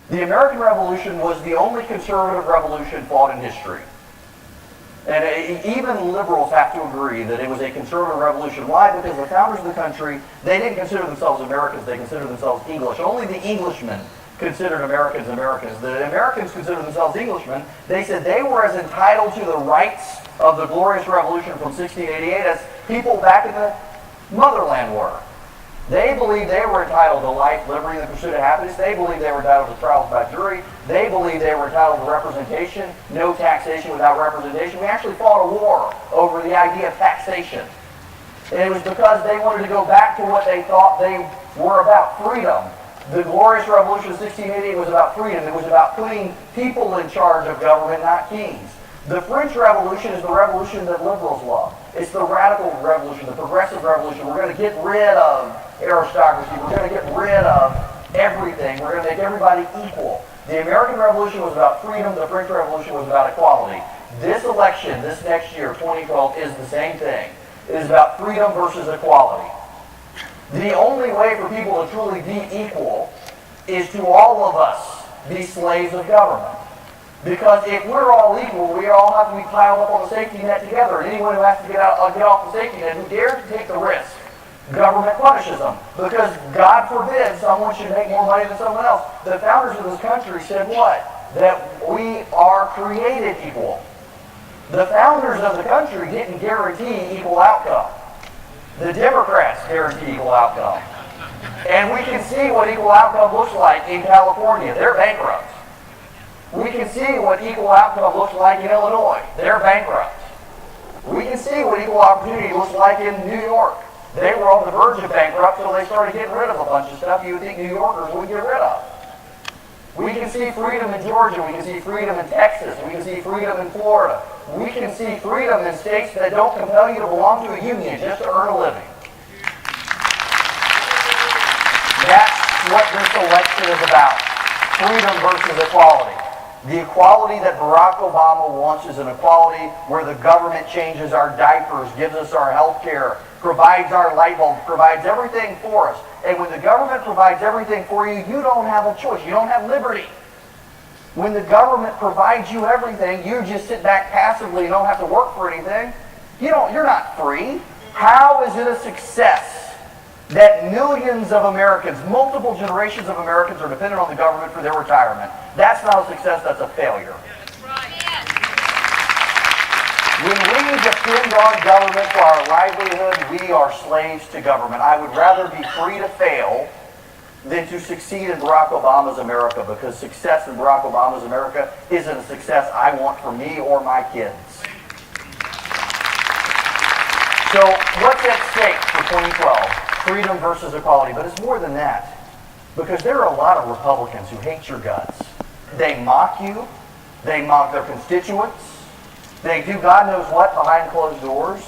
The American Revolution was the only conservative revolution fought in history. And even liberals have to agree that it was a conservative revolution. Why? Because the founders of the country, they didn't consider themselves Americans, they considered themselves English. Only the Englishmen considered Americans Americans. The Americans considered themselves Englishmen. They said they were as entitled to the rights of the glorious revolution from 1688 as people back in the motherland were. They believed they were entitled to life, liberty, and the pursuit of happiness. They believed they were entitled to trials by jury. They believed they were entitled to representation, no taxation without representation. We actually fought a war over the idea of taxation. And it was because they wanted to go back to what they thought they were about, freedom. The glorious revolution of 1688 was about freedom. It was about putting people in charge of government, not kings. The French Revolution is the revolution that liberals love. It's the radical revolution, the progressive revolution. We're going to get rid of aristocracy. We're going to get rid of everything. We're going to make everybody equal. The American Revolution was about freedom. The French Revolution was about equality. This election, this next year, 2012, is the same thing. It is about freedom versus equality. The only way for people to truly be equal is to all of us be slaves of government. Because if we're all equal, we all have to be piled up on the safety net together. And anyone who has to get off the safety net, who dares to take the risk, government punishes them. Because God forbid someone should make more money than someone else. The founders of this country said what? That we are created equal. The founders of the country didn't guarantee equal outcome. The Democrats guarantee equal outcome. And we can see what equal outcome looks like in California. They're bankrupt. We can see what equal outcome looks like in Illinois. They're bankrupt. We can see what equal opportunity looks like in New York. They were on the verge of bankrupt until they started getting rid of a bunch of stuff you would think New Yorkers would get rid of. We can see freedom in Georgia. We can see freedom in Texas. We can see freedom in Florida. We can see freedom in states that don't compel you to belong to a union just to earn a living. That's what this election is about. Freedom versus equality. The equality that Barack Obama wants is an equality where the government changes our diapers, gives us our health care, provides our light bulbs, provides everything for us. And when the government provides everything for you, you don't have a choice. You don't have liberty. When the government provides you everything, you just sit back passively and don't have to work for anything. You're not free. How is it a success that millions of Americans, multiple generations of Americans, are dependent on the government for their retirement? That's not a success, that's a failure. When we depend on government for our livelihood, we are slaves to government. I would rather be free to fail than to succeed in Barack Obama's America, because success in Barack Obama's America isn't a success I want for me or my kids. So what's at stake for 2012? Freedom versus equality. But it's more than that, because there are a lot of Republicans who hate your guts. They mock you. They mock their constituents. They do God knows what behind closed doors.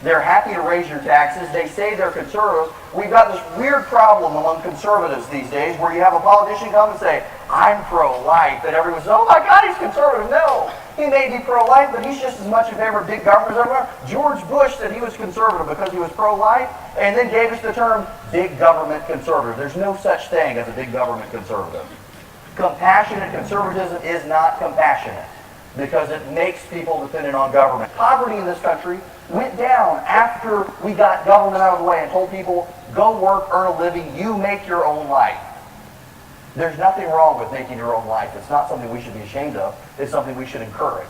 They're happy to raise your taxes. They say they're conservative. We've got this weird problem among conservatives these days where you have a politician come and say, I'm pro-life, and everyone says, oh my God, he's conservative. No, he may be pro-life, but he's just as much in favor of big government as everyone. George Bush said he was conservative because he was pro-life, and then gave us the term big government conservative. There's no such thing as a big government conservative. Compassionate conservatism is not compassionate, because it makes people dependent on government. Poverty in this country went down after we got government out of the way and told people, go work, earn a living, you make your own life. There's nothing wrong with making your own life. It's not something we should be ashamed of. It's something we should encourage.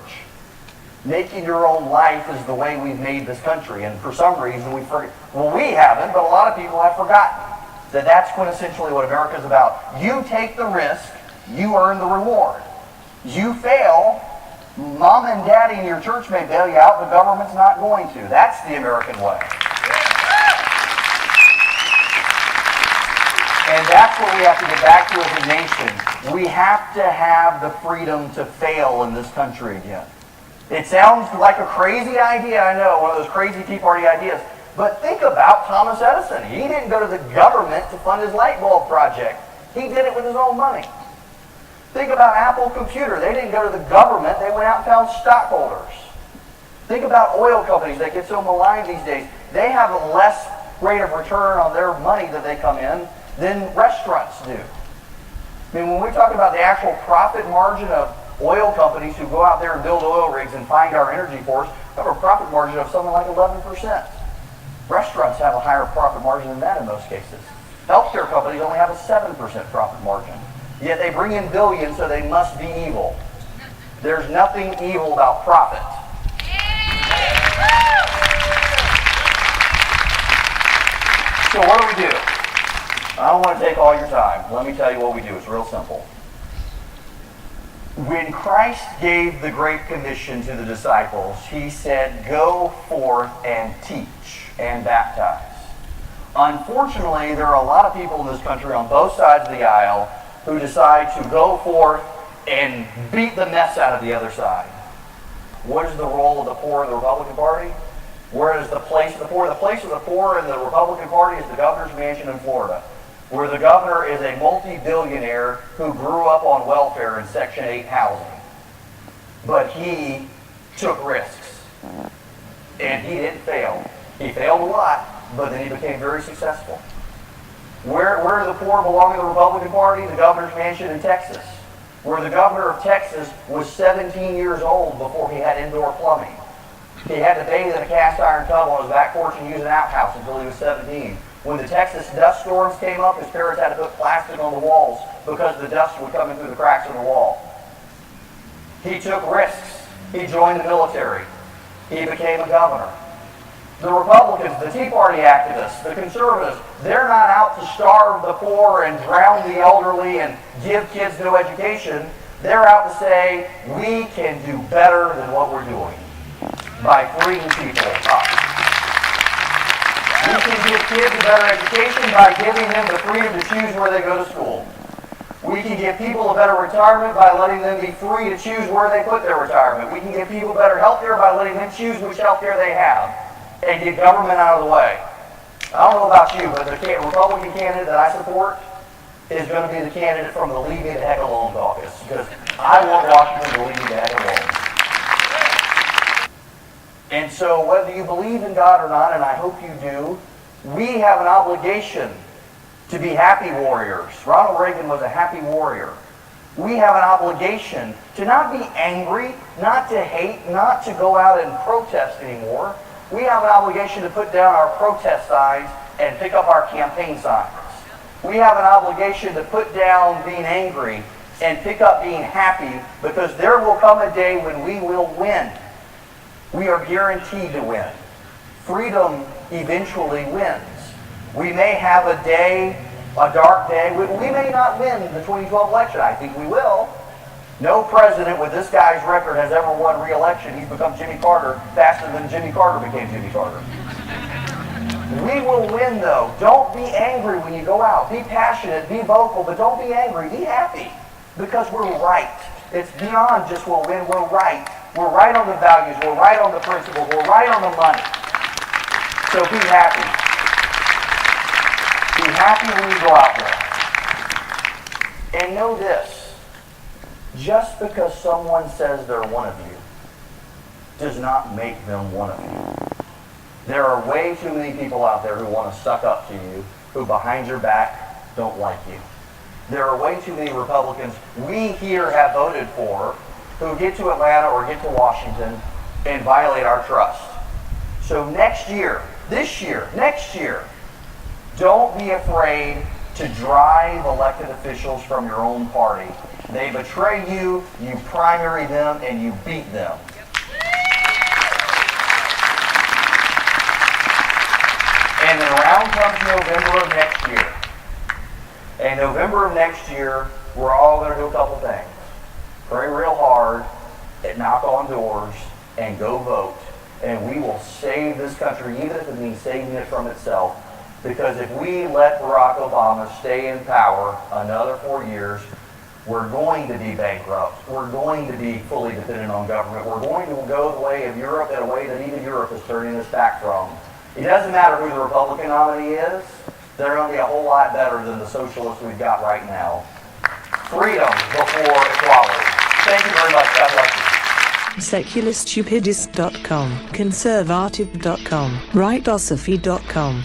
Making your own life is the way we've made this country, and for some reason we haven't, but a lot of people have forgotten that that's quintessentially what America's about. You take the risk, you earn the reward. You fail, Mom and Daddy in your church may bail you out, the government's not going to. That's the American way. And that's what we have to get back to as a nation. We have to have the freedom to fail in this country again. It sounds like a crazy idea, I know, one of those crazy Tea Party ideas. But think about Thomas Edison. He didn't go to the government to fund his light bulb project. He did it with his own money. Think about Apple Computer. They didn't go to the government. They went out and found stockholders. Think about oil companies that get so maligned these days. They have a less rate of return on their money that they come in than restaurants do. I mean, when we talk about the actual profit margin of oil companies who go out there and build oil rigs and find our energy for us, we have a profit margin of something like 11%. Restaurants have a higher profit margin than that in most cases. Healthcare companies only have a 7% profit margin. Yet they bring in billions, so they must be evil. There's nothing evil about profit. So what do? I don't want to take all your time. Let me tell you what we do. It's real simple. When Christ gave the Great Commission to the disciples, he said, go forth and teach and baptize. Unfortunately, there are a lot of people in this country on both sides of the aisle who decide to go forth and beat the mess out of the other side. What is the role of the poor in the Republican Party? Where is the place of the poor? The place of the poor in the Republican Party is the governor's mansion in Florida, where the governor is a multi-billionaire who grew up on welfare in Section 8 housing. But he took risks. And he didn't fail. He failed a lot, but then he became very successful. Where do the poor belong in the Republican Party? The governor's mansion in Texas, where the governor of Texas was 17 years old before he had indoor plumbing. He had to bathe in a cast iron tub on his back porch and use an outhouse until he was 17. When the Texas dust storms came up, his parents had to put plastic on the walls because the dust would come in through the cracks in the wall. He took risks. He joined the military. He became a governor. The Republicans, the Tea Party activists, the conservatives, they're not out to starve the poor and drown the elderly and give kids no education. They're out to say, we can do better than what we're doing by freeing people up. We can give kids a better education by giving them the freedom to choose where they go to school. We can give people a better retirement by letting them be free to choose where they put their retirement. We can give people better health care by letting them choose which health care they have and get government out of the way. I don't know about you, but the Republican candidate that I support is going to be the candidate from the Leave Me the Heck Alone caucus, because I want Washington to leave me the heck alone. And so whether you believe in God or not, and I hope you do, we have an obligation to be happy warriors. Ronald Reagan was a happy warrior. We have an obligation to not be angry, not to hate, not to go out and protest anymore. We have an obligation to put down our protest signs and pick up our campaign signs. We have an obligation to put down being angry and pick up being happy, because there will come a day when we will win. We are guaranteed to win. Freedom eventually wins. We may have a day, a dark day. We may not win the 2012 election. I think we will. No president with this guy's record has ever won re-election. He's become Jimmy Carter faster than Jimmy Carter became Jimmy Carter. We will win, though. Don't be angry when you go out. Be passionate, be vocal, but don't be angry. Be happy, because we're right. It's beyond just we'll win, we're right. We're right on the values, we're right on the principles, we're right on the money. So be happy. Be happy when you go out there. And know this, just because someone says they're one of you does not make them one of you. There are way too many people out there who want to suck up to you, who behind your back don't like you. There are way too many Republicans we here have voted for who get to Atlanta or get to Washington and violate our trust. So next year, next year, don't be afraid to drive elected officials from your own party. They betray you, you primary them, and you beat them. And then around comes November of next year. And November of next year, we're all going to do a couple things. Pray real hard, and knock on doors, and go vote. And we will save this country, even if it means saving it from itself. Because if we let Barack Obama stay in power another 4 years, we're going to be bankrupt. We're going to be fully dependent on government. We're going to go the way of Europe in a way that even Europe is turning us back from. It doesn't matter who the Republican nominee is. They're going to be a whole lot better than the socialists we've got right now. Freedom before equality. Thank you very much. God bless you. SecularStupidist.com, Conservative.com, RightOsophy.com.